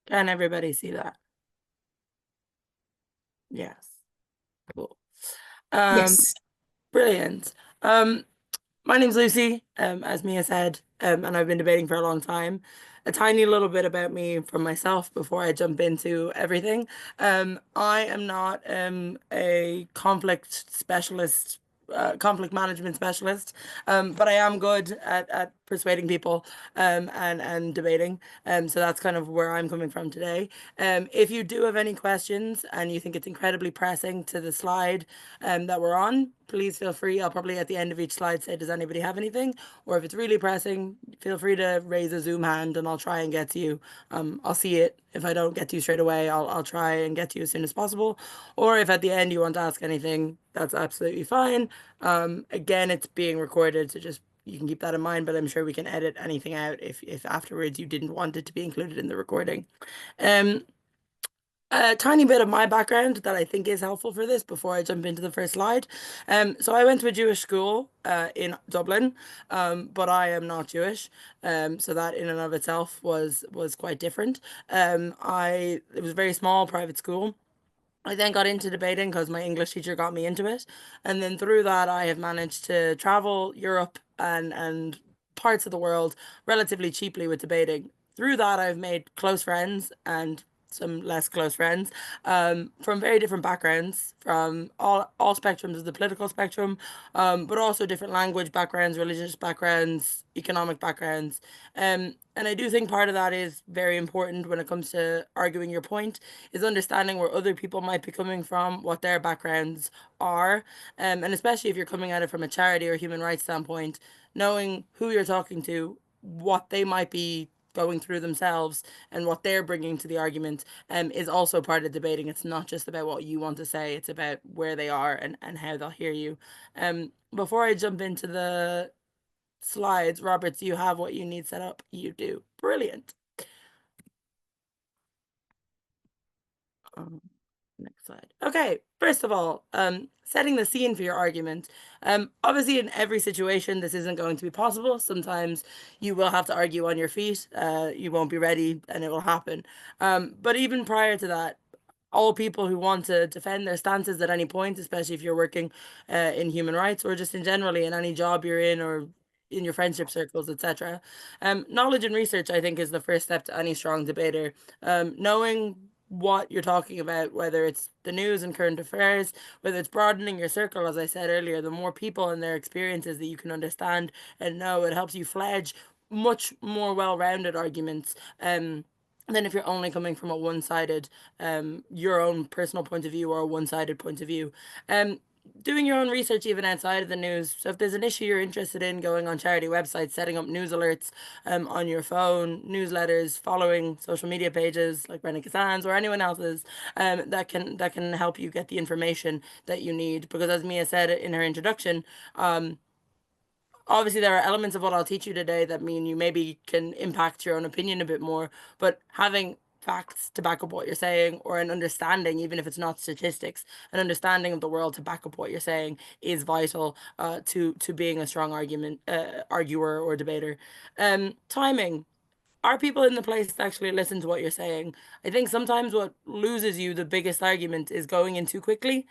Can everybody see that? Yes. Cool. Um, Yes. Brilliant. Um, my name's Lucy, as Mia said, and I've been debating for a long time. A tiny little bit about me from myself before I jump into everything. I am not a conflict management specialist, but I am good at persuading people and debating. So that's kind of where I'm coming from today. If you do have any questions and you think it's incredibly pressing to the slide that we're on, please feel free. I'll probably at the end of each slide say, does anybody have anything? Or if it's really pressing, feel free to raise a Zoom hand and I'll try and get to you. I'll see it. If I don't get to you straight away, I'll try and get to you as soon as possible. Or if at the end you want to ask anything, that's absolutely fine. Again, it's being recorded, so just you can keep that in mind, but I'm sure we can edit anything out if afterwards you didn't want it to be included in the recording. Um, a tiny bit of my background that I think is helpful for this before I jump into the first slide. So I went to a Jewish school in Dublin, but I am not Jewish. So that in and of itself was quite different. It was a very small private school. I then got into debating because my English teacher got me into it. And then through that, I have managed to travel Europe and parts of the world relatively cheaply with debating. Through that, I've made close friends and some less close friends from very different backgrounds, from all spectrums of the political spectrum, but also different language backgrounds, religious backgrounds, economic backgrounds. And I do think part of that is very important when it comes to arguing your point, is understanding where other people might be coming from, what their backgrounds are, and especially if you're coming at it from a charity or human rights standpoint, knowing who you're talking to, what they might be going through themselves, and what they're bringing to the argument, is also part of debating. It's not just about what you want to say; it's about where they are and how they'll hear you. Before I jump into the slides, Robert, do you have what you need set up? You do. Brilliant. Um, Next slide. Okay, first of all, setting the scene for your argument. Obviously, in every situation, this isn't going to be possible. Sometimes you will have to argue on your feet. You won't be ready, and it will happen. But even prior to that, all people who want to defend their stances at any point, especially if you're working in human rights or just in generally in any job you're in or in your friendship circles, etc. Knowledge and research, I think, is the first step to any strong debater. Knowing what you're talking about, whether it's the news and current affairs, whether it's broadening your circle, as I said earlier, the more people and their experiences that you can understand and know, it helps you fledge much more well-rounded arguments. Than if you're only coming from a one-sided, your own personal point of view or a one-sided point of view. Um, Doing your own research even outside of the news. So if there's an issue you're interested in, going on charity websites, setting up news alerts on your phone, newsletters, following social media pages like Brendan Kazan's or anyone else's, that can help you get the information that you need. Because as Mia said in her introduction, obviously there are elements of what I'll teach you today that mean you maybe can impact your own opinion a bit more, but having facts to back up what you're saying, or an understanding, even if it's not statistics, an understanding of the world to back up what you're saying is vital to being a strong arguer or debater. Timing, are people in the place to actually listen to what you're saying? I think sometimes what loses you the biggest argument is going in too quickly,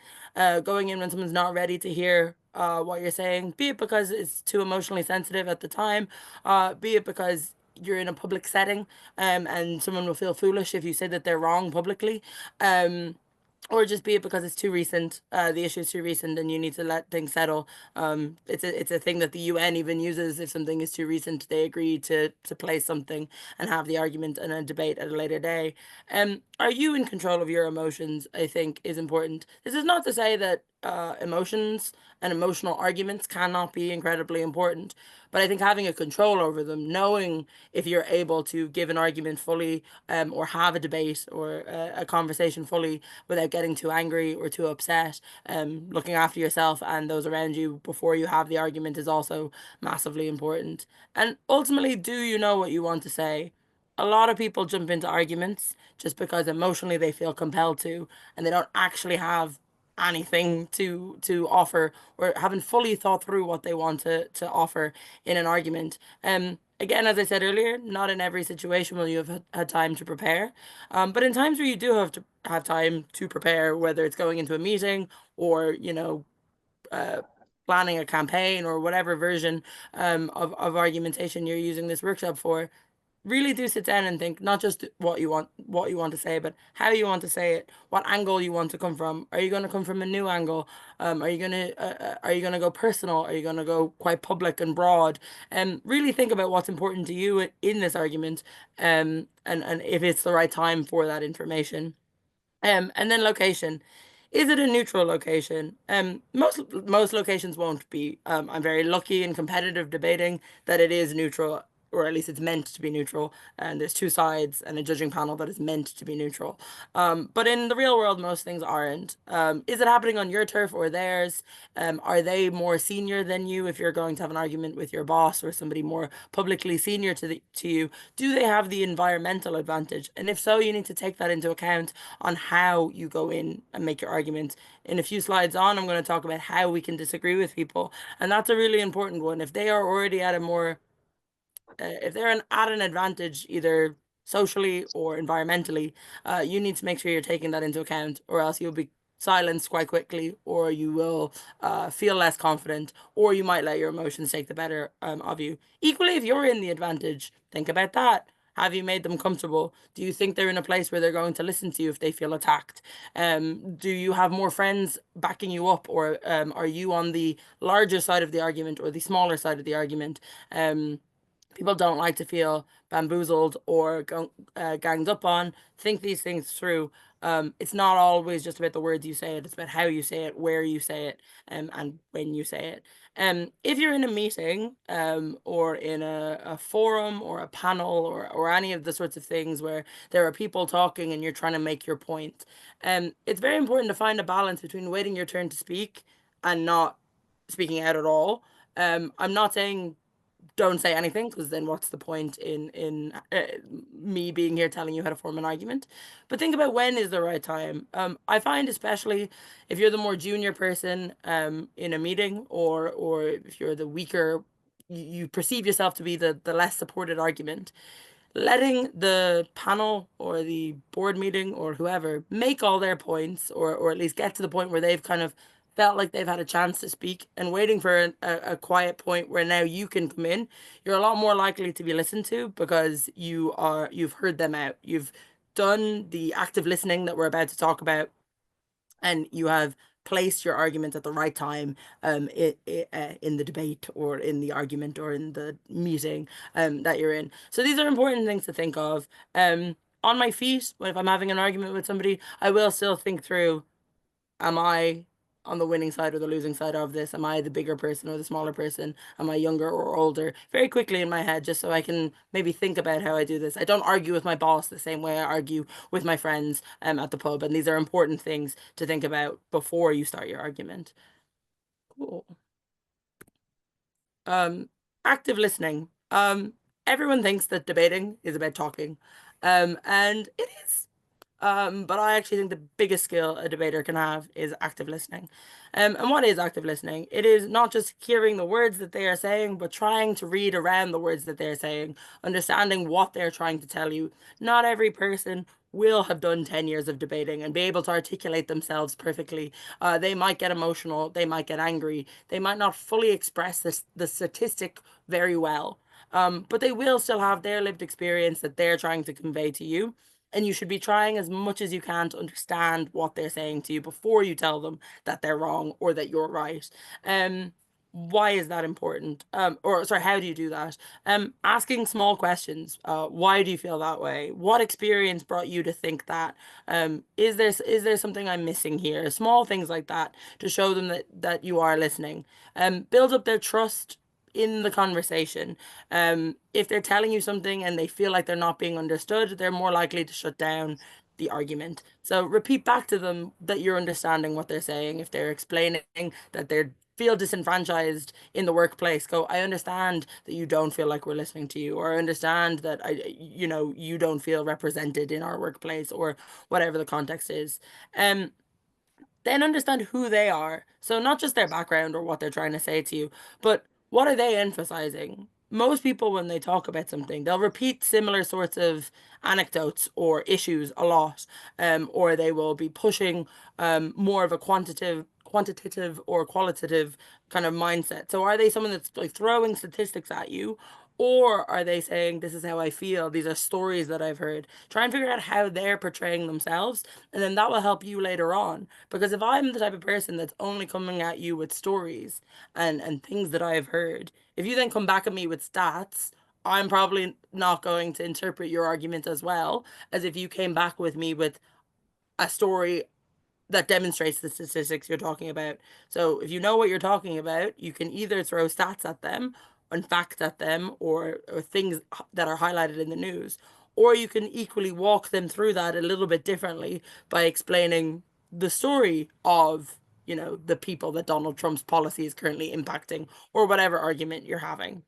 going in when someone's not ready to hear what you're saying, be it because it's too emotionally sensitive at the time, be it because you're in a public setting, and someone will feel foolish if you say that they're wrong publicly. Or just be it because it's too recent, the issue is too recent and you need to let things settle. It's a thing that the UN even uses. If something is too recent, they agree to place something and have the argument and a debate at a later day. Are you in control of your emotions? I think is important. This is not to say that emotions and emotional arguments cannot be incredibly important, but I think having a control over them, knowing if you're able to give an argument fully, or have a debate or a conversation fully without getting too angry or too upset, looking after yourself and those around you before you have the argument is also massively important. And ultimately, do you know what you want to say? A lot of people jump into arguments just because emotionally they feel compelled to, and they don't actually have anything to offer or haven't fully thought through what they want to offer in an argument. Again, as I said earlier, not in every situation will you have had time to prepare. But in times where you do have to have time to prepare, whether it's going into a meeting or, uh, planning a campaign or whatever version of argumentation you're using this workshop for, really do sit down and think not just what you want to say, but how you want to say it, what angle you want to come from. Are you going to come from a new angle? Are you going to go personal? Are you going to go quite public and broad? And really think about what's important to you in this argument, and if it's the right time for that information. And then location. Is it a neutral location? Most locations won't be. I'm very lucky in competitive debating that it is neutral, or at least it's meant to be neutral. And there's two sides and a judging panel that is meant to be neutral. But in the real world, most things aren't. Is it happening on your turf or theirs? Are they more senior than you? If you're going to have an argument with your boss or somebody more publicly senior to you, do they have the environmental advantage? And if so, you need to take that into account on how you go in and make your argument. In a few slides on, I'm going to talk about how we can disagree with people, and that's a really important one. If they are already at a more if they're at an advantage either socially or environmentally, you need to make sure you're taking that into account, or else you'll be silenced quite quickly, or you will feel less confident, or you might let your emotions take the better of you. Equally, if you're in the advantage, think about that. Have you made them comfortable? Do you think they're in a place where they're going to listen to you if they feel attacked? Do you have more friends backing you up, or are you on the larger side of the argument or the smaller side of the argument? People don't like to feel bamboozled or ganged up on. Think these things through. It's not always just about the words you say it's about how you say it, where you say it, and when you say it. If you're in a meeting, or in a forum or a panel, or any of the sorts of things where there are people talking and you're trying to make your point, it's very important to find a balance between waiting your turn to speak and not speaking out at all. I'm not saying don't say anything, because then what's the point in me being here telling you how to form an argument? But think about when is the right time. I find, especially if you're the more junior person in a meeting, or if you're the weaker, you perceive yourself to be the less supported argument, letting the panel or the board meeting or whoever make all their points, or at least get to the point where they've kind of felt like they've had a chance to speak, and waiting for a quiet point where now you can come in, you're a lot more likely to be listened to, because you've heard them out. You've done the active listening that we're about to talk about, and you have placed your argument at the right time, in the debate or in the argument or in the meeting that you're in. So these are important things to think of. On my feet, if I'm having an argument with somebody, I will still think through, am I on the winning side or the losing side of this? Am I the bigger person or the smaller person? Am I younger or older? Very quickly in my head, just so I can maybe think about how I do this. I don't argue with my boss the same way I argue with my friends at the pub. And these are important things to think about before you start your argument. Cool. Um, Active listening. Everyone thinks that debating is about talking. And it is. But I actually think the biggest skill a debater can have is active listening. And what is active listening? It is not just hearing the words that they are saying, but trying to read around the words that they're saying, understanding what they're trying to tell you. Not every person will have done 10 years of debating and be able to articulate themselves perfectly. They might get emotional, they might get angry, they might not fully express the statistic very well. But they will still have their lived experience that they're trying to convey to you, and you should be trying as much as you can to understand what they're saying to you before you tell them that they're wrong or that you're right. Um, why is that important? Or sorry, how do you do that? Asking small questions. Why do you feel that way? What experience brought you to think that? Is there something I'm missing here? Small things like that to show them that you are listening. Build up their trust in the conversation. If they're telling you something and they feel like they're not being understood, they're more likely to shut down the argument. So repeat back to them that you're understanding what they're saying. If they're explaining that they feel disenfranchised in the workplace, go, I understand that you don't feel like we're listening to you, or I understand that you don't feel represented in our workplace, or whatever the context is. Um, then understand who they are. So not just their background or what they're trying to say to you, but what are they emphasizing? most people, when they talk about something, they'll repeat similar sorts of anecdotes or issues a lot, or they will be pushing more of a quantitative or qualitative kind of mindset. So are they someone that's like throwing statistics at you, or are they saying, this is how I feel, these are stories that I've heard? Try and figure out how they're portraying themselves, and then that will help you later on. Because if I'm the type of person that's only coming at you with stories and things that I've heard, if you then come back at me with stats, I'm probably not going to interpret your argument as well as if you came back with me with a story that demonstrates the statistics you're talking about. So if you know what you're talking about, you can either throw stats at them and facts at them, or things that are highlighted in the news, or you can equally walk them through that a little bit differently by explaining the story of, the people that Donald Trump's policy is currently impacting, or whatever argument you're having.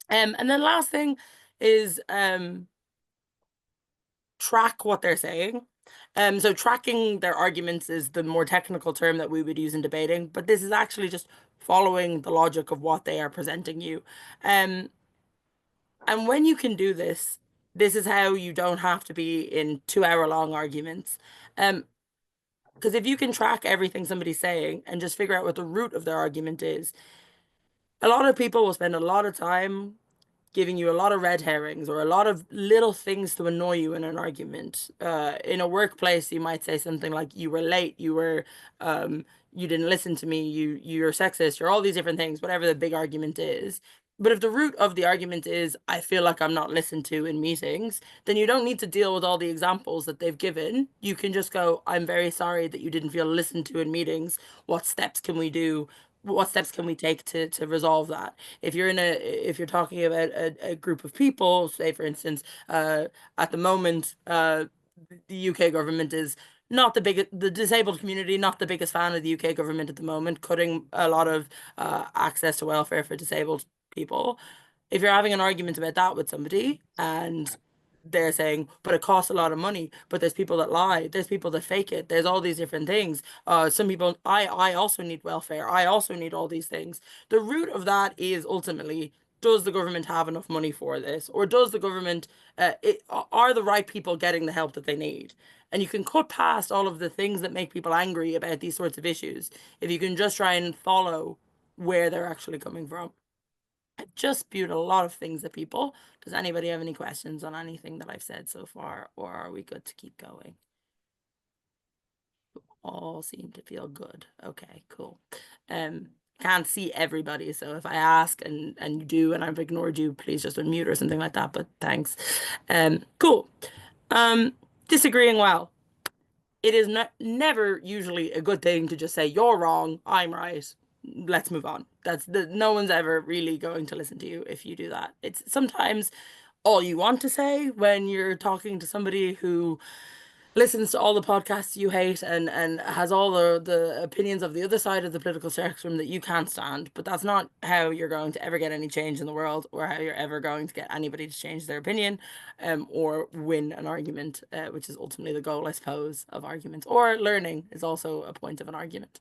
And then last thing is track what they're saying. So tracking their arguments is the more technical term that we would use in debating, but this is actually just following the logic of what they are presenting you. Um, and when you can do this, this is how you don't have to be in 2 hour long arguments. Because if you can track everything somebody's saying and just figure out what the root of their argument is, a lot of people will spend a lot of time giving you a lot of red herrings or a lot of little things to annoy you in an argument. In a workplace, you might say something like, "You were late. You didn't listen to me. You're sexist. You're all these different things." Whatever the big argument is. But if the root of the argument is, "I feel like I'm not listened to in meetings," then you don't need to deal with all the examples that they've given. You can just go, "I'm very sorry that you didn't feel listened to in meetings. What steps can we do? What steps can we take to resolve that?" If you're talking about a group of people, say for instance, at the moment, the UK government is not the disabled community, not the biggest fan of the UK government at the moment, cutting a lot of access to welfare for disabled people. If you're having an argument about that with somebody and they're saying, "But it costs a lot of money, but there's people that lie, there's people that fake it, there's all these different things. Some people, I also need welfare, I also need all these things." The root of that is ultimately, does the government have enough money for this? Or does the government, are the right people getting the help that they need? And you can cut past all of the things that make people angry about these sorts of issues if you can just try and follow where they're actually coming from. I just spewed a lot of things at people. Does anybody have any questions on anything that I've said so far, or are we good to keep going? All seem to feel good. Okay, cool. Can't see everybody, so if I ask and you do and I've ignored you, please just unmute or something like that. But thanks. Cool. Disagreeing well. It is never usually a good thing to just say, "You're wrong, I'm right, let's move on." No one's ever really going to listen to you if you do that. It's sometimes all you want to say when you're talking to somebody who listens to all the podcasts you hate and has all the opinions of the other side of the political spectrum that you can't stand. But that's not how you're going to ever get any change in the world, or how you're ever going to get anybody to change their opinion, or win an argument, which is ultimately the goal, I suppose, of arguments. Or learning is also a point of an argument.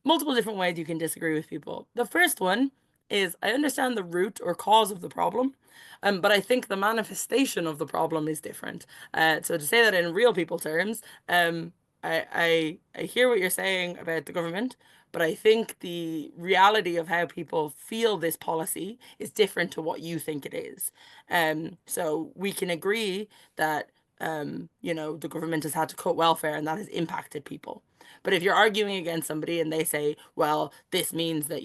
Multiple different ways you can disagree with people. The first one is, I understand the root or cause of the problem, but I think the manifestation of the problem is different. So to say that in real people terms, I hear what you're saying about the government, but I think the reality of how people feel this policy is different to what you think it is. So we can agree that the government has had to cut welfare and that has impacted people. But if you're arguing against somebody and they say, "Well, this means that,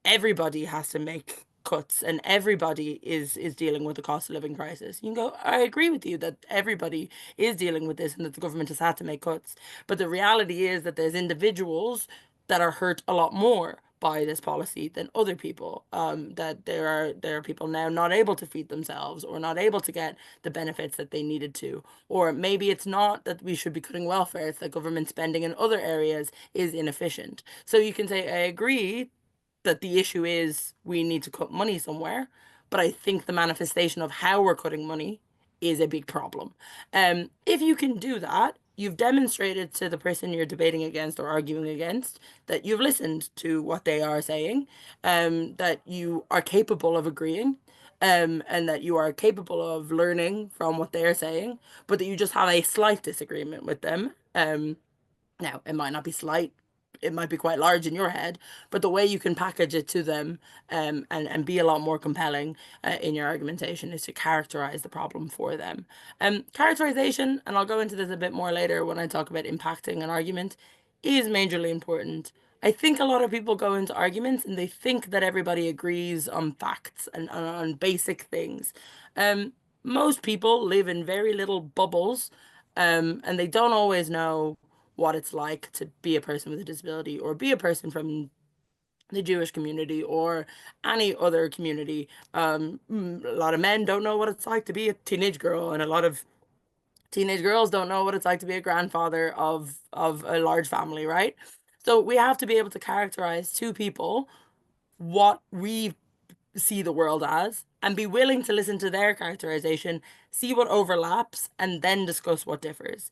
everybody has to make cuts and everybody is dealing with the cost of living crisis," you can go, "I agree with you that everybody is dealing with this and that the government has had to make cuts. But the reality is that there's individuals that are hurt a lot more by this policy than other people. That there are people now not able to feed themselves or not able to get the benefits that they needed to. Or maybe it's not that we should be cutting welfare, it's that government spending in other areas is inefficient." So you can say, "I agree that the issue is we need to cut money somewhere, but I think the manifestation of how we're cutting money is a big problem." If you can do that, you've demonstrated to the person you're debating against or arguing against that you've listened to what they are saying, that you are capable of agreeing, and that you are capable of learning from what they're saying, but that you just have a slight disagreement with them. Now, it might not be slight, it might be quite large in your head, but the way you can package it to them, and be a lot more compelling in your argumentation is to characterize the problem for them. Characterization, and I'll go into this a bit more later when I talk about impacting an argument, is majorly important. I think a lot of people go into arguments and they think that everybody agrees on facts and on basic things. Most people live in very little bubbles, and they don't always know what it's like to be a person with a disability or be a person from the Jewish community or any other community. A lot of men don't know what it's like to be a teenage girl, and a lot of teenage girls don't know what it's like to be a grandfather of a large family, right? So we have to be able to characterize to people what we see the world as and be willing to listen to their characterization, see what overlaps, and then discuss what differs.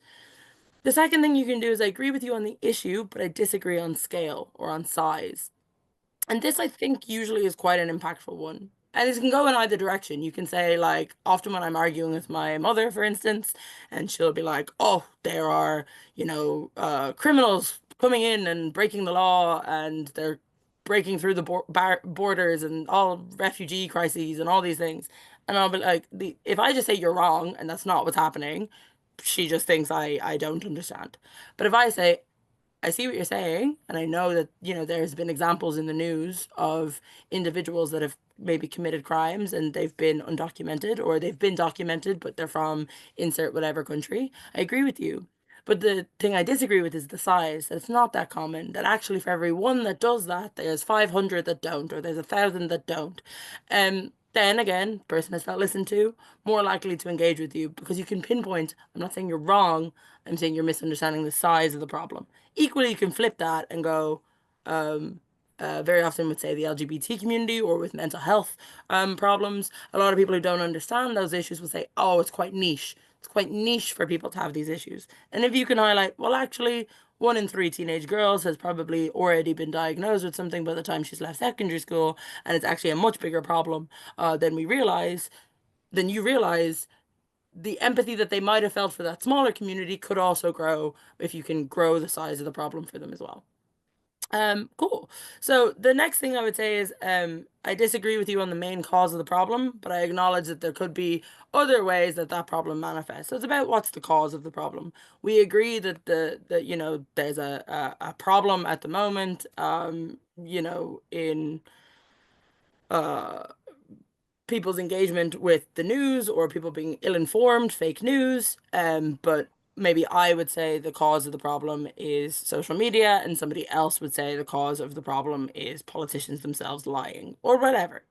The second thing you can do is I agree with you on the issue, but I disagree on scale or on size. And this, I think, usually is quite an impactful one. And it can go in either direction. You can say, like, often when I'm arguing with my mother, for instance, and she'll be like, oh, there are, criminals coming in and breaking the law, and they're breaking through the borders and all refugee crises and all these things. And I'll be like, if I just say you're wrong and that's not what's happening, she just thinks I don't understand. But if I say, I see what you're saying, and I know that, there's been examples in the news of individuals that have maybe committed crimes and they've been undocumented or they've been documented, but they're from insert whatever country. I agree with you. But the thing I disagree with is the size, that it's not that common, that actually for every one that does that, there's 500 that don't, or there's 1,000 that don't. Then again, person has felt listened to, more likely to engage with you because you can pinpoint, I'm not saying you're wrong, I'm saying you're misunderstanding the size of the problem. Equally, you can flip that and go, um, very often would say the LGBT community or with mental health problems. A lot of people who don't understand those issues will say, oh, it's quite niche. It's quite niche for people to have these issues. And if you can highlight, well, actually, 1 in 3 teenage girls has probably already been diagnosed with something by the time she's left secondary school, and it's actually a much bigger problem than we realize, then you realize the empathy that they might have felt for that smaller community could also grow if you can grow the size of the problem for them as well. Cool. So the next thing I would say is, I disagree with you on the main cause of the problem, but I acknowledge that there could be other ways that that problem manifests. So it's about what's the cause of the problem. We agree that there's a problem at the moment, in uh people's engagement with the news or people being ill-informed, fake news. But maybe I would say the cause of the problem is social media, and somebody else would say the cause of the problem is politicians themselves lying or whatever.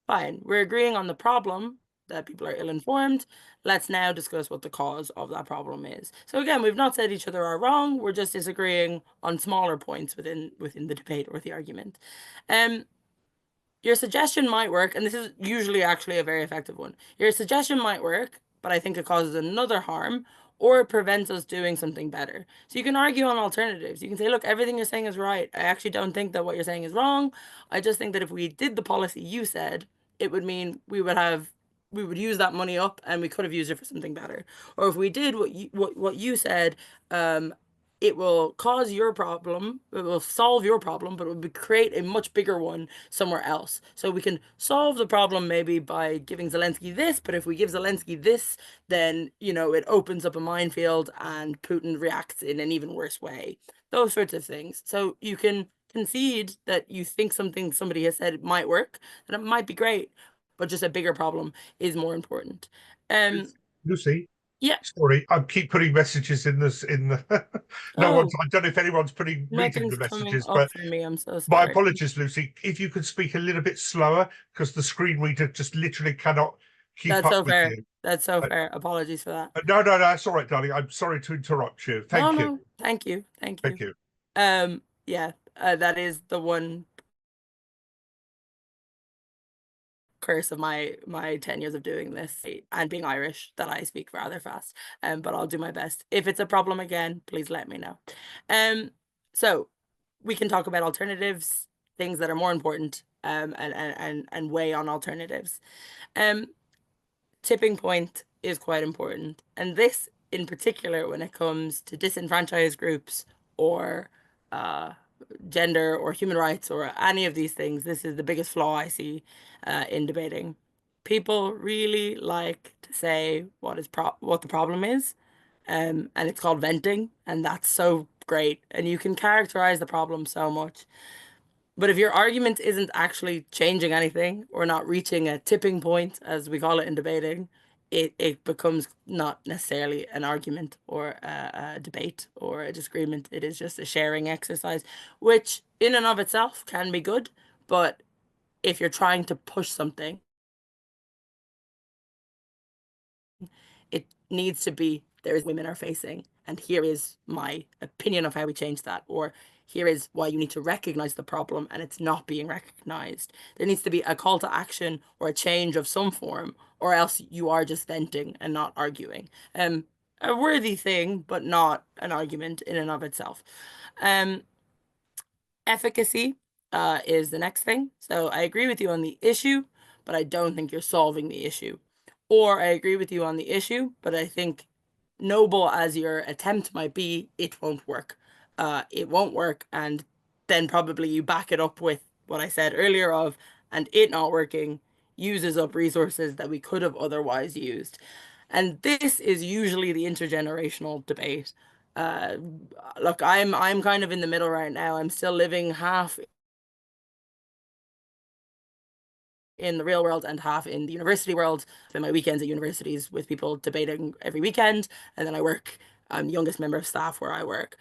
Fine. We're agreeing on the problem that people are ill-informed. Let's now discuss what the cause of that problem is. So again, we've not said each other are wrong. We're just disagreeing on smaller points within the debate or the argument. Your suggestion might work, and this is usually actually a very effective one. Your suggestion might work, but I think it causes another harm or it prevents us doing something better. So you can argue on alternatives. You can say, look, everything you're saying is right. I actually don't think that what you're saying is wrong. I just think that if we did the policy you said, it would mean we would use that money up and we could have used it for something better. Or if we did what you said, it will cause your problem, it will solve your problem, but it will create a much bigger one somewhere else. So we can solve the problem maybe by giving Zelensky this, but if we give Zelensky this, then, it opens up a minefield and Putin reacts in an even worse way. Those sorts of things. So you can concede that you think something somebody has said might work, and it might be great, but just a bigger problem is more important. Lucy, Yeah. sorry, I keep putting messages in this in the no one's, Oh, I don't know if anyone's reading the nothing's coming messages, up but for me. I'm so my sorry. apologies, Lucy. If you could speak a little bit slower, because the screen reader just literally cannot keep That's up so with fair. you. That's so fair. Apologies for that. No, no, no, that's all right, darling. I'm sorry to interrupt you. No, Thank you. no. Thank you. Thank Thank you. you. Yeah, that is the one curse of my 10 years of doing this and being Irish that I speak rather fast. But I'll do my best. If it's a problem again, please let me know. So we can talk about alternatives, things that are more important, and weigh on alternatives. Um, Tipping point is quite important. And this in particular when it comes to disenfranchised groups or uh, gender or human rights or any of these things, this is the biggest flaw I see in debating. People really like to say what the problem is, and it's called venting, and that's so great. And you can characterize the problem so much. But if your argument isn't actually changing anything or not reaching a tipping point, as we call it in debating, it becomes not necessarily an argument or a debate or a disagreement. It is just a sharing exercise, which in and of itself can be good. But if you're trying to push something, it needs to be there is women are facing, and here is my opinion of how we change that, or here is why you need to recognize the problem and it's not being recognized. There needs to be a call to action or a change of some form, or else you are just venting and not arguing. A worthy thing, but not an argument in and of itself. Um, Efficacy is the next thing. So I agree with you on the issue, but I don't think you're solving the issue. Or I agree with you on the issue, but I think noble as your attempt might be, it won't work. It won't work, and then probably you back it up with what I said earlier of, and it not working uses up resources that we could have otherwise used. And this is usually the intergenerational debate. Uh, Look, I'm kind of in the middle right now. I'm still living half in the real world and half in the university world. I spend my weekends at universities with people debating every weekend, and then I work. I'm the youngest member of staff where I work.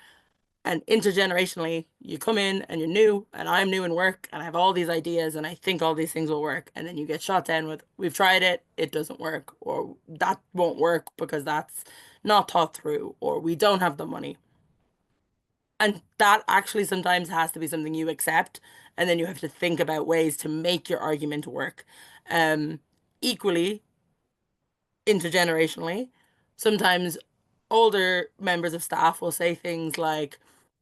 And intergenerationally, you come in and you're new, and I'm new in work, and I have all these ideas, and I think all these things will work. And then you get shot down with, we've tried it, it doesn't work, or that won't work because that's not thought through, or we don't have the money. And that actually sometimes has to be something you accept, and then you have to think about ways to make your argument work. Um, Equally, intergenerationally, sometimes older members of staff will say things like,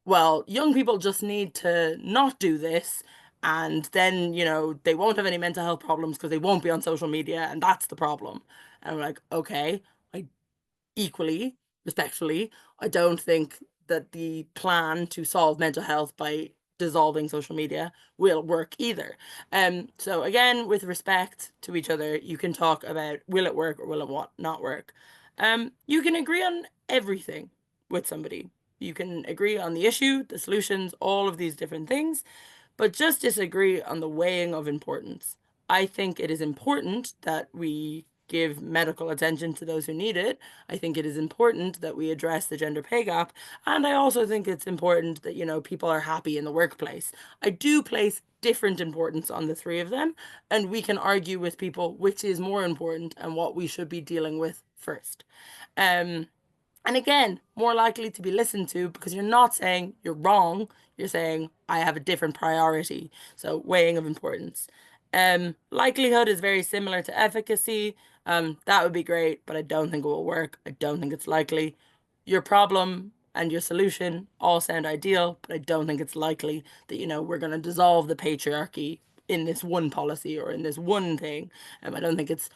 well, young people just need to not do this, and then, they won't have any mental health problems because they won't be on social media, and that's the problem. And I'm like, okay, I equally, respectfully, I don't think that the plan to solve mental health by dissolving social media will work either. So again, with respect to each other, you can talk about will it work or will it not work. You can agree on everything with somebody. You can agree on the issue, the solutions, all of these different things, but just disagree on the weighing of importance. I think it is important that we give medical attention to those who need it. I think it is important that we address the gender pay gap. And I also think it's important that, people are happy in the workplace. I do place different importance on the three of them, and we can argue with people which is more important and what we should be dealing with first. Um, and again, more likely to be listened to because you're not saying you're wrong. You're saying I have a different priority. So weighing of importance. Likelihood is very similar to efficacy. That would be great, but I don't think it will work. I don't think it's likely. Your problem and your solution all sound ideal, but I don't think it's likely that, we're going to dissolve the patriarchy in this one policy or in this one thing. I don't think it's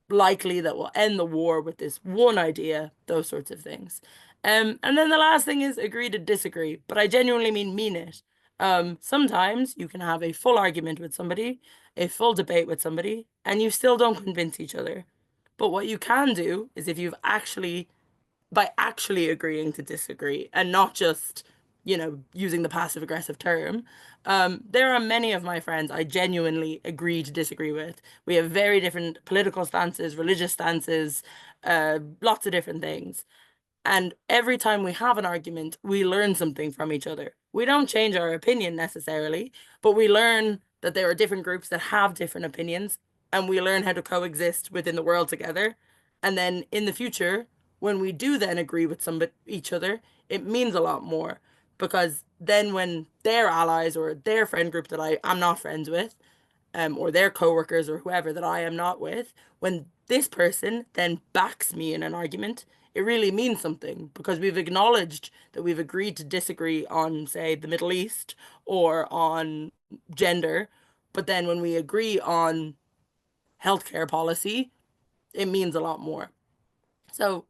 likely that we'll end the war with this one idea, those sorts of things. And then the last thing is agree to disagree, but I genuinely mean it. Sometimes you can have a full argument with somebody, a full debate with somebody, and you still don't convince each other. But what you can do is if you've actually by actually agreeing to disagree and not just, using the passive aggressive term. There are many of my friends I genuinely agree to disagree with. We have very different political stances, religious stances, lots of different things. And every time we have an argument, we learn something from each other. We don't change our opinion necessarily, but we learn that there are different groups that have different opinions, and we learn how to coexist within the world together. And then in the future, when we do then agree with each other, it means a lot more because then when their allies or their friend group that I'm not friends with or their coworkers or whoever that I am not with, when this person then backs me in an argument, it really means something because we've acknowledged that we've agreed to disagree on, say, the Middle East or on gender. But then when we agree on healthcare policy, it means a lot more. So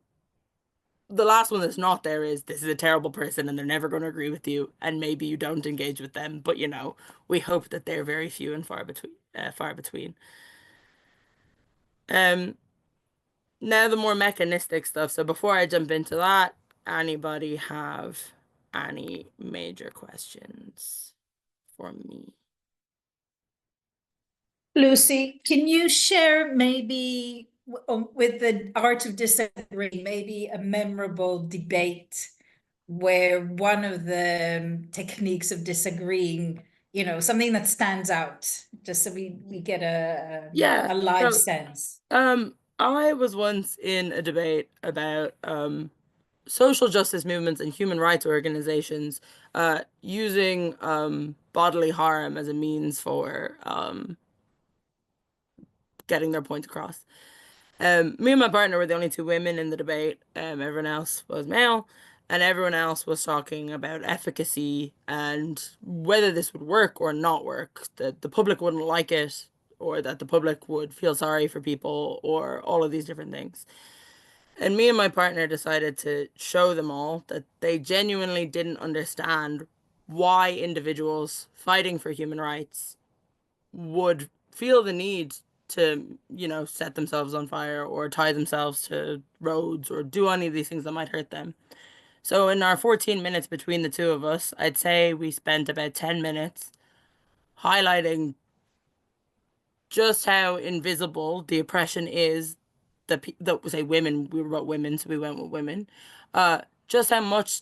the last one that's not there is this is a terrible person and they're never going to agree with you and maybe you don't engage with them, but we hope that they're very few and far between. um Now the more mechanistic stuff. So before I jump into that, anybody have any major questions for me? Lucy, can you share maybe with the art of disagreeing, maybe a memorable debate where one of the techniques of disagreeing, something that stands out, just so we get Yeah. a live So sense. I was once in a debate about social justice movements and human rights organizations using bodily harm as a means for getting their point across. Me and my partner were the only two women in the debate. Everyone else was male, and everyone else was talking about efficacy and whether this would work or not work. That the public wouldn't like it, or that the public would feel sorry for people, or all of these different things. And me and my partner decided to show them all that they genuinely didn't understand why individuals fighting for human rights would feel the need to, set themselves on fire or tie themselves to roads or do any of these things that might hurt them. So in our 14 minutes between the two of us, I'd say we spent about 10 minutes highlighting just how invisible the oppression is that say women, we were about women, so we went with women. Just how much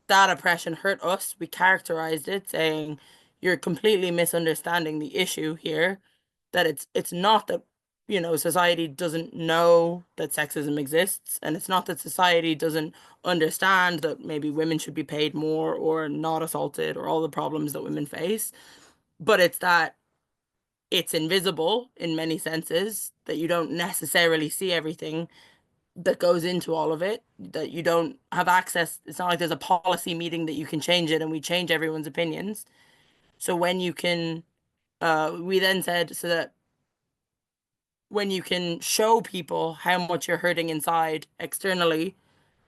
that oppression hurt us. We characterized it saying you're completely misunderstanding the issue here, that it's not that society doesn't know that sexism exists, and it's not that society doesn't understand that maybe women should be paid more or not assaulted or all the problems that women face, but it's that it's invisible in many senses, that you don't necessarily see everything that goes into all of it, that you don't have access. It's not like there's a policy meeting that you can change it and we change everyone's opinions. So when you can, we then said, so that when you can show people how much you're hurting inside externally,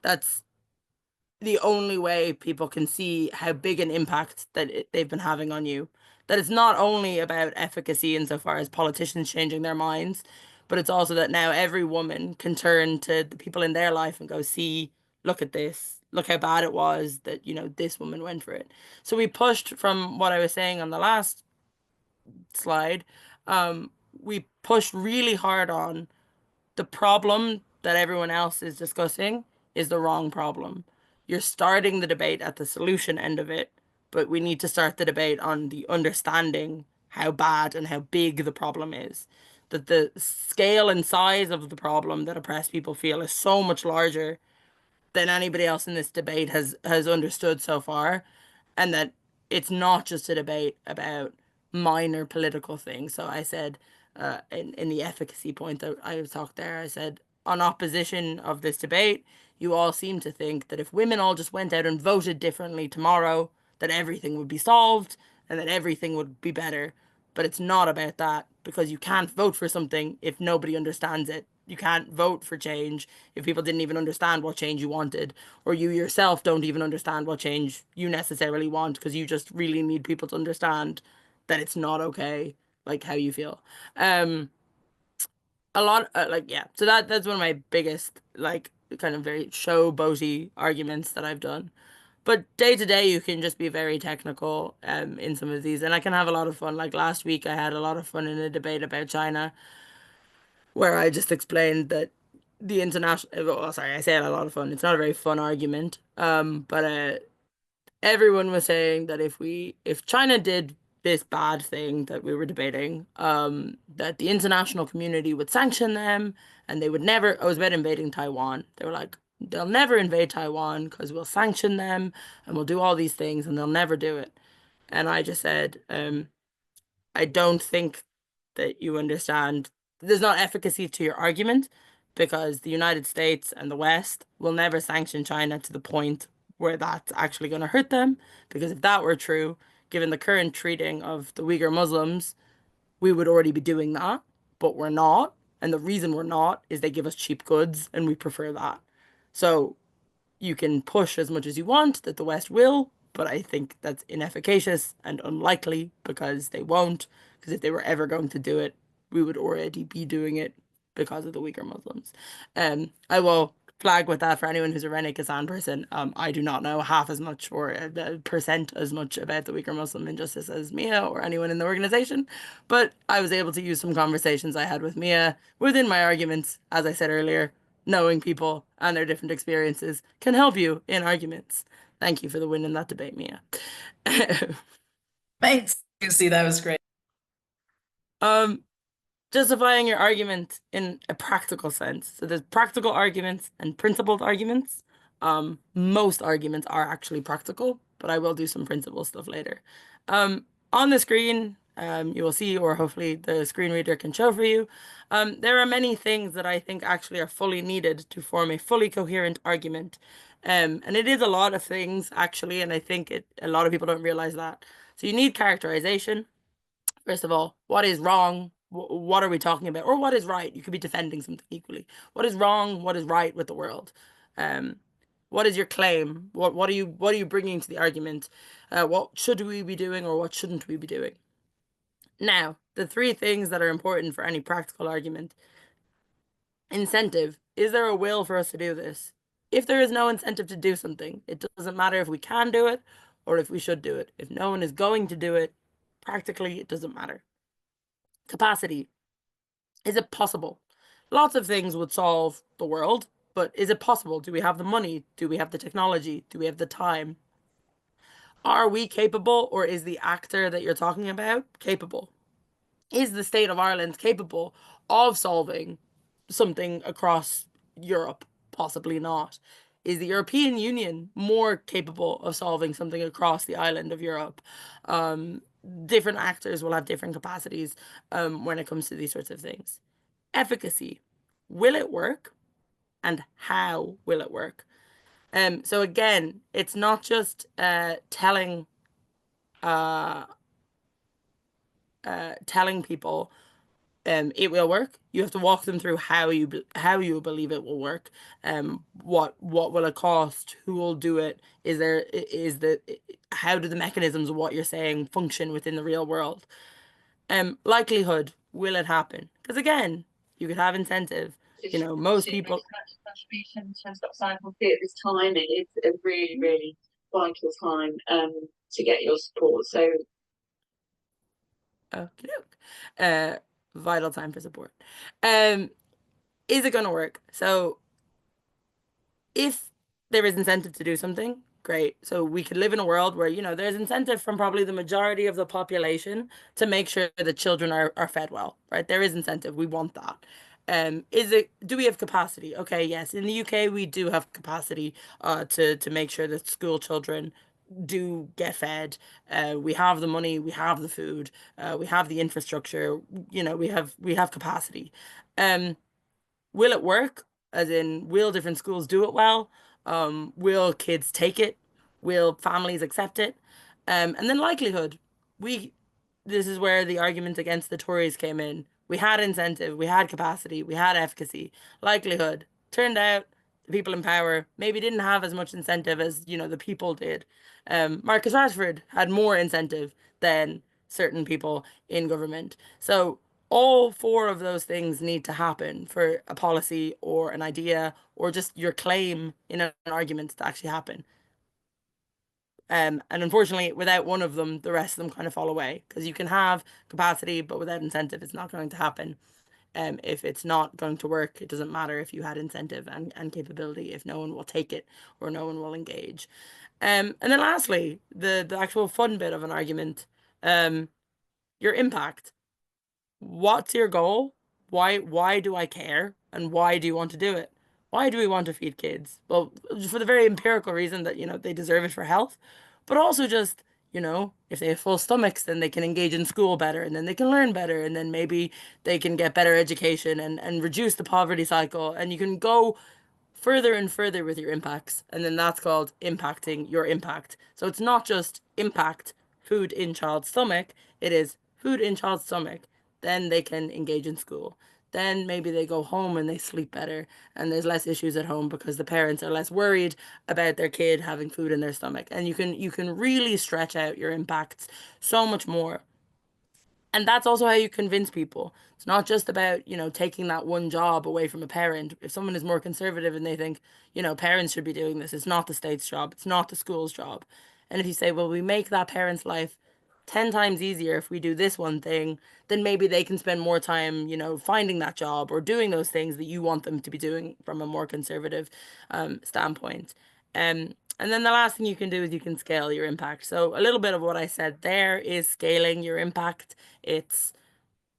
that's the only way people can see how big an impact that they've been having on you. That it's not only about efficacy insofar as politicians changing their minds, but it's also that now every woman can turn to the people in their life and go, see, look at this, look how bad it was that, this woman went for it. So we pushed from what I was saying on the last slide. We pushed really hard on the problem that everyone else is discussing is the wrong problem. You're starting the debate at the solution end of it, but we need to start the debate on the understanding how bad and how big the problem is. That the scale and size of the problem that oppressed people feel is so much larger than anybody else in this debate has understood so far, and that it's not just a debate about minor political things. So I said, in the efficacy point that I talked there, I said, on opposition of this debate, you all seem to think that if women all just went out and voted differently tomorrow, that everything would be solved and that everything would be better. But it's not about that, because you can't vote for something if nobody understands it. You can't vote for change if people didn't even understand what change you wanted, or you yourself don't even understand what change you necessarily want, because you just really need people to understand that it's not okay, like how you feel. Um, a lot, yeah. So that's one of my biggest, like, kind of very showboaty arguments that I've done. But day to day, you can just be very technical in some of these, and I can have a lot of fun. Like last week, I had a lot of fun in a debate about China, where I just explained that the international. Well, sorry, I say I had a lot of fun. It's not a very fun argument. But everyone was saying that if China did this bad thing that we were debating, that the international community would sanction them, and they would never. I was about invading Taiwan. They were like, they'll never invade Taiwan because we'll sanction them and we'll do all these things, and they'll never do it. And I just said, I don't think that you understand there's not efficacy to your argument because the United States and the West will never sanction China to the point where that's actually going to hurt them. Because if that were true, given the current treating of the Uyghur Muslims, we would already be doing that, but we're not. And the reason we're not is they give us cheap goods and we prefer that. So you can push as much as you want that the West will, but I think that's inefficacious and unlikely because they won't. Because if they were ever going to do it, we would already be doing it because of the Uyghur Muslims. I will flag with that for anyone who's a Rene Kassan person. I do not know half as much or a percent as much about the Uyghur Muslim injustice as Mia or anyone in the organization, but I was able to use some conversations I had with Mia within my arguments, as I said earlier. Knowing people and their different experiences can help you in arguments. Thank you for the win in that debate, Mia. Thanks, Lucy. That was great. Justifying your argument in a practical sense. So there's practical arguments and principled arguments. Most arguments are actually practical, but I will do some principle stuff later. On the screen, you will see, or hopefully the screen reader can show for you, there are many things that I think actually are fully needed to form a fully coherent argument. And it is a lot of things, actually, and I think a lot of people don't realize that. So you need characterization. First of all, what is wrong? What are we talking about? Or what is right? You could be defending something equally. What is wrong? What is right with the world? What is your claim? What are you bringing to the argument? What should we be doing or what shouldn't we be doing? Now, the three things that are important for any practical argument. Incentive. Is there a will for us to do this? If there is no incentive to do something, it doesn't matter if we can do it or if we should do it. If no one is going to do it, practically, it doesn't matter. Capacity. Is it possible? Lots of things would solve the world, but is it possible? Do we have the money? Do we have the technology? Do we have the time? Are we capable, or is the actor that you're talking about capable? Is the state of Ireland capable of solving something across Europe? Possibly not. Is the European Union more capable of solving something across the island of Europe? Different actors will have different capacities when it comes to these sorts of things. Efficacy. Will it work? And how will it work? So again, it's not just telling people it will work. You have to walk them through how you believe it will work. What will it cost? Who will do it? How do the mechanisms of what you're saying function within the real world? Likelihood, will it happen? Because again, you could have incentive. You know, most people. Contribution turns upside will be at this time. It is a really, really vital time to get your support. So, Vital time for support. Is it going to work? So, if there is incentive to do something, great. So we could live in a world where, you know, there's incentive from probably the majority of the population to make sure that children are fed well, right? There is incentive. We want that. Do we have capacity? Okay, yes. In the UK, we do have capacity to make sure that school children do get fed. We have the money, we have the food, we have the infrastructure, you know, we have capacity. Will it work? As in, will different schools do it well? Will kids take it? Will families accept it? And then likelihood. This is where the argument against the Tories came in. We had incentive, we had capacity, we had efficacy, likelihood. Turned out the people in power maybe didn't have as much incentive as, you know, the people did. Marcus Rashford had more incentive than certain people in government. So all four of those things need to happen for a policy or an idea or just your claim in an argument to actually happen. And unfortunately, without one of them, the rest of them kind of fall away because you can have capacity, but without incentive, it's not going to happen. If it's not going to work, it doesn't matter if you had incentive and capability, if no one will take it or no one will engage. And then lastly, the actual fun bit of an argument, your impact. What's your goal? Why do I care? And why do you want to do it? Why do we want to feed kids? Well, for the very empirical reason that, you know, they deserve it for health, but also just you know, if they have full stomachs, then they can engage in school better, and then they can learn better, and then maybe they can get better education and reduce the poverty cycle. And you can go further and further with your impacts. And then that's called impacting your impact. So it's not just impact food in child's stomach, it is food in child's stomach. Then they can engage in school. Then maybe they go home and they sleep better, and there's less issues at home because the parents are less worried about their kid having food in their stomach. And you can really stretch out your impacts so much more. And that's also how you convince people. It's not just about, taking that one job away from a parent. If someone is more conservative and they think, parents should be doing this, it's not the state's job, it's not the school's job. And if you say, well, we make that parent's life 10 times easier if we do this one thing, then maybe they can spend more time, finding that job or doing those things that you want them to be doing from a more conservative standpoint. And then the last thing you can do is you can scale your impact. So a little bit of what I said there is scaling your impact. It's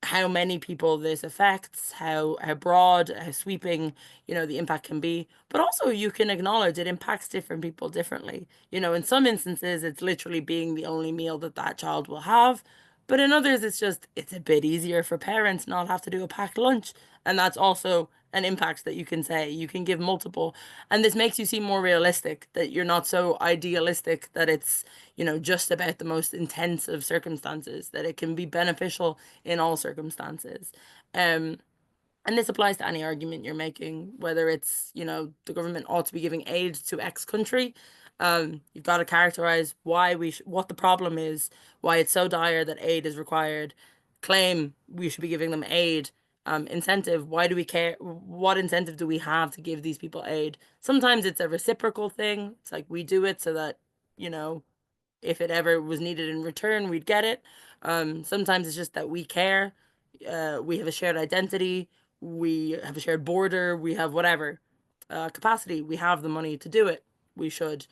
how many people this affects, how broad, how sweeping, the impact can be. But also you can acknowledge it impacts different people differently. In some instances, it's literally being the only meal that that child will have. But in others, it's a bit easier for parents not have to do a packed lunch. And that's also an impact that you can say. You can give multiple. And this makes you seem more realistic, that you're not so idealistic that it's, just about the most intense of circumstances, that it can be beneficial in all circumstances. Um, and this applies to any argument you're making, whether it's, the government ought to be giving aid to X country. You've got to characterize what the problem is, why it's so dire that aid is required. Claim we should be giving them aid. Incentive, why do we care? What incentive do we have to give these people aid? Sometimes it's a reciprocal thing. It's like we do it so that, if it ever was needed in return, we'd get it. Sometimes it's just that we care. We have a shared identity. We have a shared border. We have whatever capacity. We have the money to do it. We should.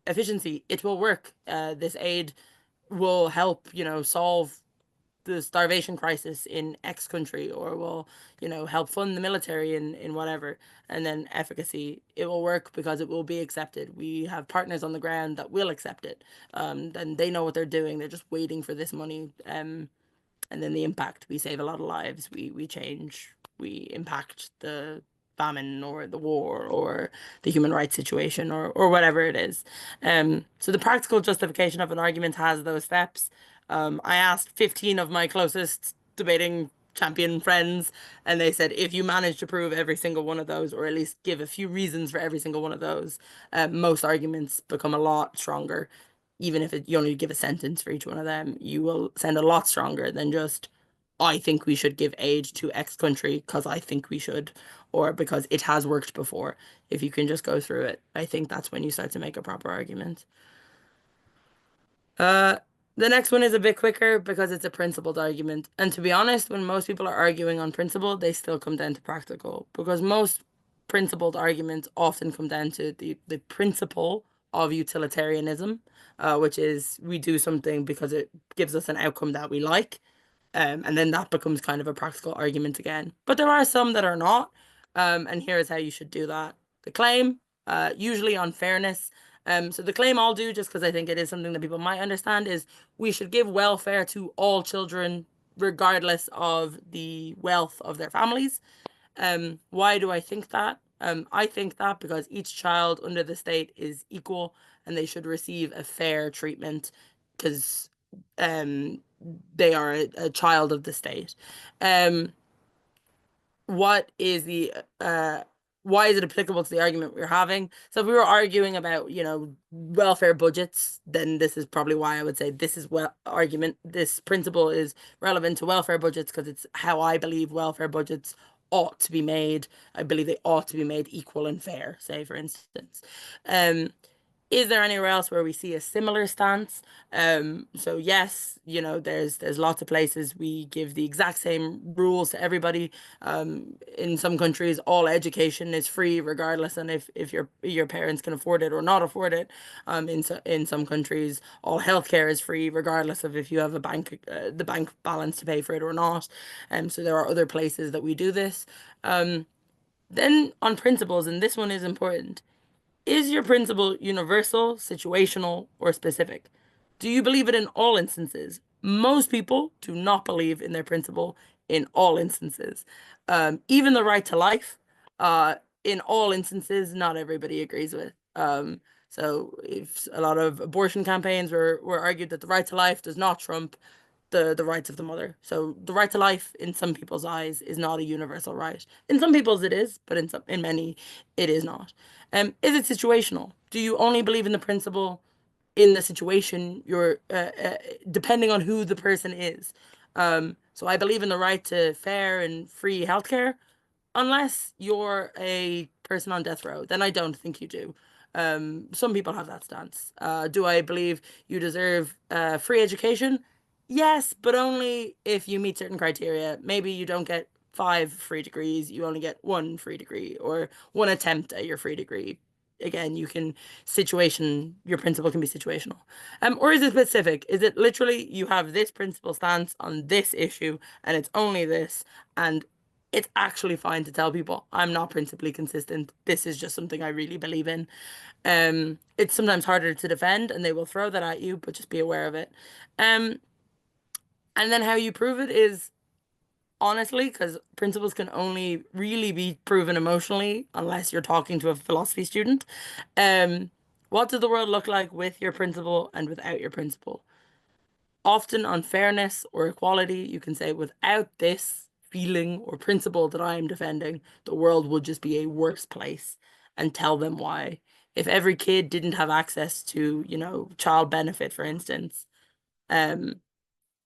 Efficiency. It will work. This aid will help, solve the starvation crisis in X country, or will, help fund the military in whatever. And then efficacy, it will work because it will be accepted. We have partners on the ground that will accept it. Then they know what they're doing. They're just waiting for this money. And then the impact, we save a lot of lives. We change, we impact the famine or the war or the human rights situation or whatever it is. So the practical justification of an argument has those steps. I asked 15 of my closest debating champion friends, and they said if you manage to prove every single one of those, or at least give a few reasons for every single one of those, most arguments become a lot stronger. Even if you only give a sentence for each one of them, you will sound a lot stronger than just, I think we should give aid to X country because I think we should, or because it has worked before. If you can just go through it, I think that's when you start to make a proper argument. The next one is a bit quicker because it's a principled argument. And to be honest, when most people are arguing on principle, they still come down to practical, because most principled arguments often come down to the principle of utilitarianism, which is we do something because it gives us an outcome that we like. And then that becomes kind of a practical argument again. But there are some that are not. And here is how you should do that. The claim, usually on fairness. So the claim I'll do, just because I think it is something that people might understand, is we should give welfare to all children, regardless of the wealth of their families. Why do I think that? I think that because each child under the state is equal and they should receive a fair treatment, because they are a child of the state. What is the why is it applicable to the argument we're having? So if we were arguing about, welfare budgets, then this is probably why I would say this principle is relevant to welfare budgets, because it's how I believe welfare budgets ought to be made. I believe they ought to be made equal and fair, say, for instance. Is there anywhere else where we see a similar stance? So yes, there's lots of places we give the exact same rules to everybody. In some countries, all education is free, regardless, and if your parents can afford it or not afford it. In some countries, all healthcare is free, regardless of if you have the bank balance to pay for it or not. So there are other places that we do this. Then on principles, and this one is important. Is your principle universal, situational, or specific? Do you believe it in all instances? Most people do not believe in their principle in all instances. Even the right to life, in all instances, not everybody agrees with. So if a lot of abortion campaigns were argued that the right to life does not trump the rights of the mother. So the right to life in some people's eyes is not a universal right. In some people's it is, but in many it is not. Is it situational? Do you only believe in the principle in the situation you're depending on who the person is? So I believe in the right to fair and free healthcare, unless you're a person on death row, then I don't think you do. Some people have that stance. Do I believe you deserve free education? Yes, but only if you meet certain criteria. Maybe you don't get 5 free degrees, you only get 1 free degree or one attempt at your free degree. Again, you can your principle can be situational. Or is it specific? Is it literally you have this principle stance on this issue and it's only this, and it's actually fine to tell people I'm not principally consistent. This is just something I really believe in. It's sometimes harder to defend and they will throw that at you, but just be aware of it. And then how you prove it is honestly, because principles can only really be proven emotionally unless you're talking to a philosophy student. What does the world look like with your principle and without your principle? Often on fairness or equality, you can say without this feeling or principle that I am defending, the world would just be a worse place, and tell them why. If every kid didn't have access to, child benefit, for instance, um,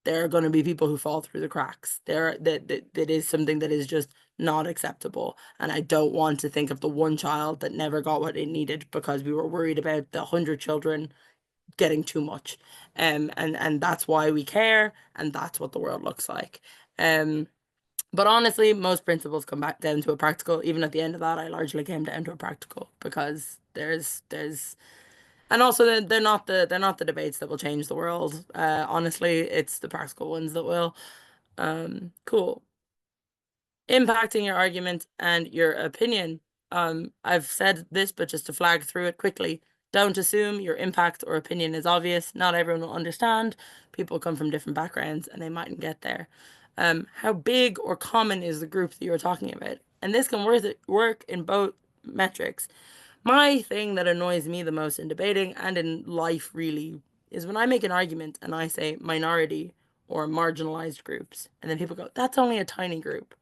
there are going to be people who fall through the cracks. That is something that is just not acceptable. And I don't want to think of the one child that never got what it needed because we were worried about the 100 children getting too much. And that's why we care, and that's what the world looks like. But honestly, most principles come back down to a practical. Even at the end of that, I largely came down to a practical because there's and also they're not the debates that will change the world. Honestly, it's the practical ones that will. Cool. Impacting your argument and your opinion. I've said this, but just to flag through it quickly. Don't assume your impact or opinion is obvious. Not everyone will understand. People come from different backgrounds and they mightn't get there. How big or common is the group that you're talking about? And this can work in both metrics. My thing that annoys me the most in debating and in life really is when I make an argument and I say minority or marginalized groups, and then people go, that's only a tiny group.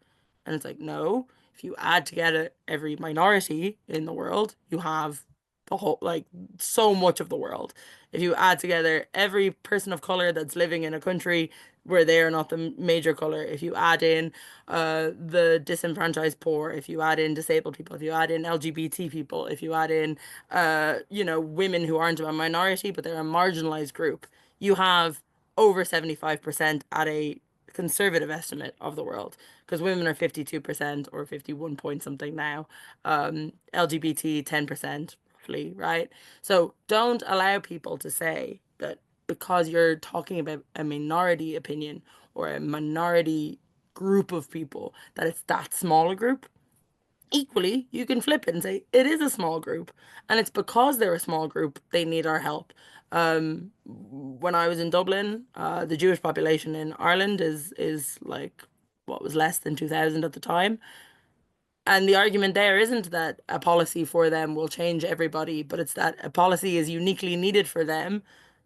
And it's like, no, if you add together every minority in the world, you have the whole, like, so much of the world. If you add together every person of color that's living in a country where they are not the major color, if you add in the disenfranchised poor, if you add in disabled people, if you add in LGBT people, if you add in, women who aren't a minority, but they're a marginalized group, you have over 75% at a conservative estimate of the world, because women are 52% or 51 point something now, LGBT 10% roughly, right? So don't allow people to say that because you're talking about a minority opinion or a minority group of people that it's that small a group. Equally, you can flip it and say it is a small group, and it's because they're a small group they need our help. When I was in Dublin, the Jewish population in Ireland is like what was less than 2,000 at the time. And the argument there isn't that a policy for them will change everybody, but it's that a policy is uniquely needed for them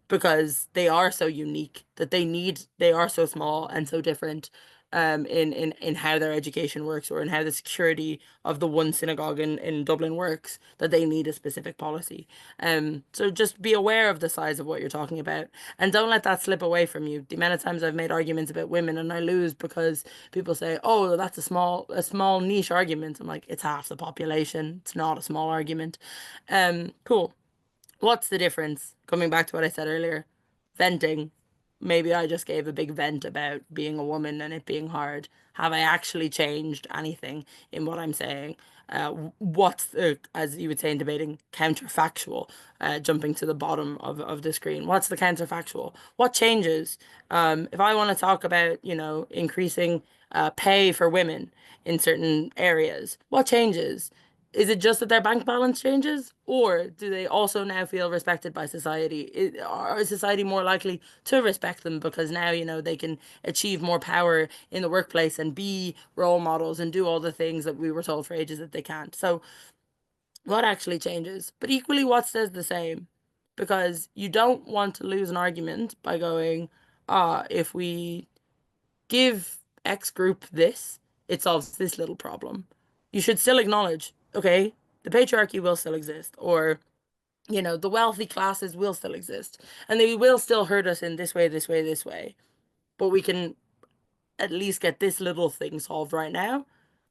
because they are so unique that they are so small and so different in how their education works or in how the security of the one synagogue in Dublin works, that they need a specific policy. So just be aware of the size of what you're talking about and don't let that slip away from you. The amount of times I've made arguments about women and I lose because people say, oh, that's a small niche argument. I'm like, it's half the population. It's not a small argument. Cool. What's the difference? Coming back to what I said earlier, venting. Maybe I just gave a big vent about being a woman and it being hard. Have I actually changed anything in what I'm saying? What's the, as you would say in debating, counterfactual? Jumping to the bottom of the screen. What's the counterfactual? What changes? If I want to talk about, increasing pay for women in certain areas, what changes? Is it just that their bank balance changes, or do they also now feel respected by society? Is society more likely to respect them because now, they can achieve more power in the workplace and be role models and do all the things that we were told for ages that they can't? So what actually changes? But equally, what stays the same? Because you don't want to lose an argument by going, if we give X group this, it solves this little problem. You should still acknowledge, okay, the patriarchy will still exist, or, the wealthy classes will still exist, and they will still hurt us in this way, this way, this way. But we can at least get this little thing solved right now,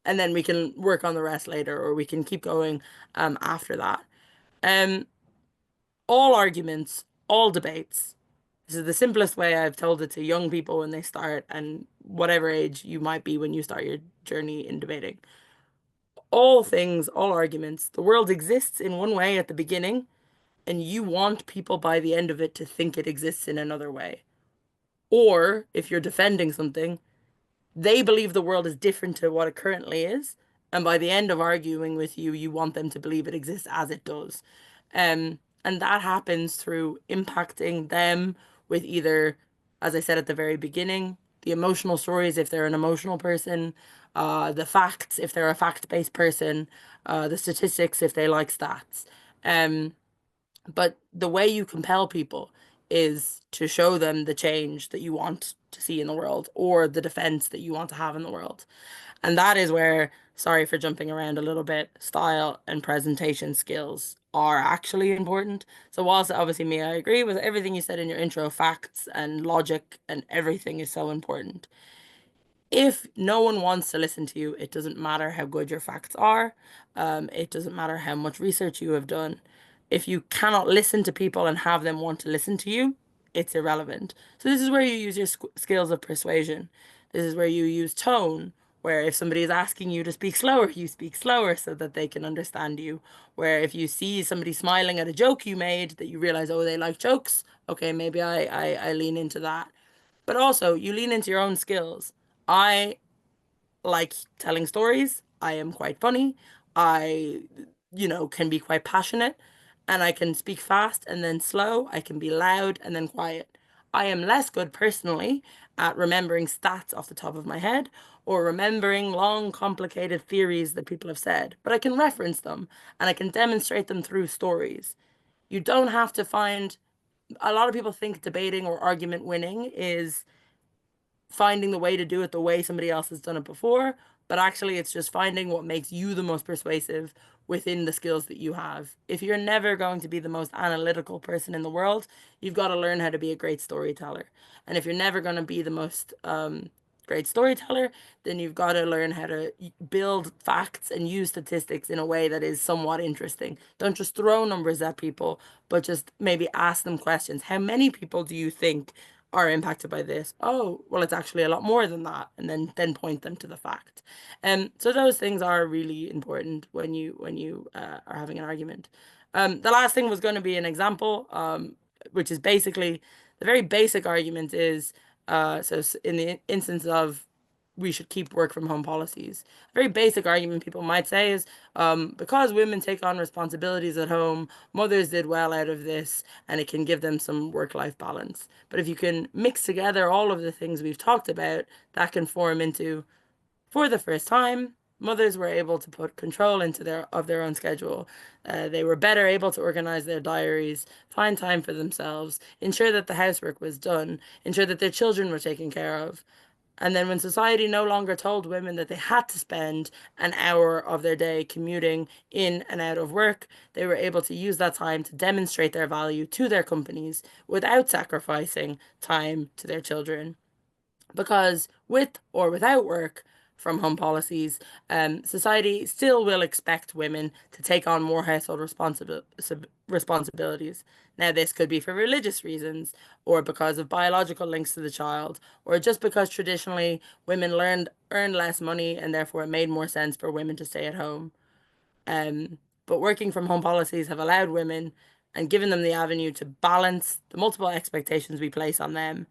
and then we can work on the rest later, or we can keep going after that. Um, all arguments, all debates. This is the simplest way I've told it to young people when they start, and whatever age you might be when you start your journey in debating. All things, all arguments. The world exists in one way at the beginning, and you want people by the end of it to think it exists in another way. Or if you're defending something, they believe the world is different to what it currently is, and by the end of arguing with you, you want them to believe it exists as it does. And that happens through impacting them with either, as I said at the very beginning, the emotional stories if they're an emotional person, the facts if they're a fact-based person, the statistics if they like stats. But the way you compel people is to show them the change that you want to see in the world, or the defense that you want to have in the world. And that is where, sorry for jumping around a little bit, style and presentation skills are actually important. So whilst obviously me, I agree with everything you said in your intro, facts and logic and everything is so important. If no one wants to listen to you, it doesn't matter how good your facts are. It doesn't matter how much research you have done. If you cannot listen to people and have them want to listen to you, it's irrelevant. So this is where you use your skills of persuasion. This is where you use tone, where if somebody is asking you to speak slower, you speak slower so that they can understand you. Where if you see somebody smiling at a joke you made, that you realize, oh, they like jokes. Okay, maybe I lean into that. But also, you lean into your own skills. I like telling stories. I am quite funny. I, can be quite passionate, and I can speak fast and then slow. I can be loud and then quiet. I am less good personally at remembering stats off the top of my head or remembering long, complicated theories that people have said, but I can reference them and I can demonstrate them through stories. You don't have to find, a lot of people think debating or argument winning is finding the way to do it the way somebody else has done it before, but actually it's just finding what makes you the most persuasive within the skills that you have. If you're never going to be the most analytical person in the world, you've got to learn how to be a great storyteller. And if you're never going to be the most great storyteller, then you've got to learn how to build facts and use statistics in a way that is somewhat interesting. Don't just throw numbers at people, but just maybe ask them questions. How many people do you think are impacted by this? Oh, well, it's actually a lot more than that, and then point them to the fact. So those things are really important when you are having an argument. The last thing was going to be an example, which is basically the very basic argument is in the instance of we should keep work from home policies. A very basic argument people might say is because women take on responsibilities at home, mothers did well out of this, and it can give them some work-life balance. But if you can mix together all of the things we've talked about, that can form into, for the first time, mothers were able to put control into their own schedule. They were better able to organize their diaries, find time for themselves, ensure that the housework was done, ensure that their children were taken care of. And then when society no longer told women that they had to spend an hour of their day commuting in and out of work, they were able to use that time to demonstrate their value to their companies without sacrificing time to their children. Because with or without work from home policies, society still will expect women to take on more household responsibilities. Now, this could be for religious reasons, or because of biological links to the child, or just because traditionally women earned less money and therefore it made more sense for women to stay at home. But working from home policies have allowed women and given them the avenue to balance the multiple expectations we place on them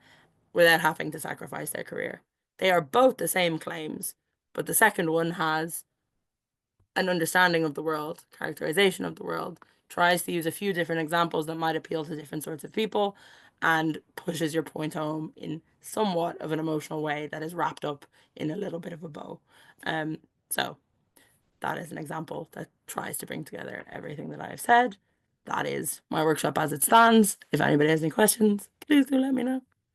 without having to sacrifice their career. They are both the same claims, but the second one has an understanding of the world, characterization of the world, tries to use a few different examples that might appeal to different sorts of people, and pushes your point home in somewhat of an emotional way that is wrapped up in a little bit of a bow. So that is an example that tries to bring together everything that I have said. That is my workshop as it stands. If anybody has any questions, please do let me know.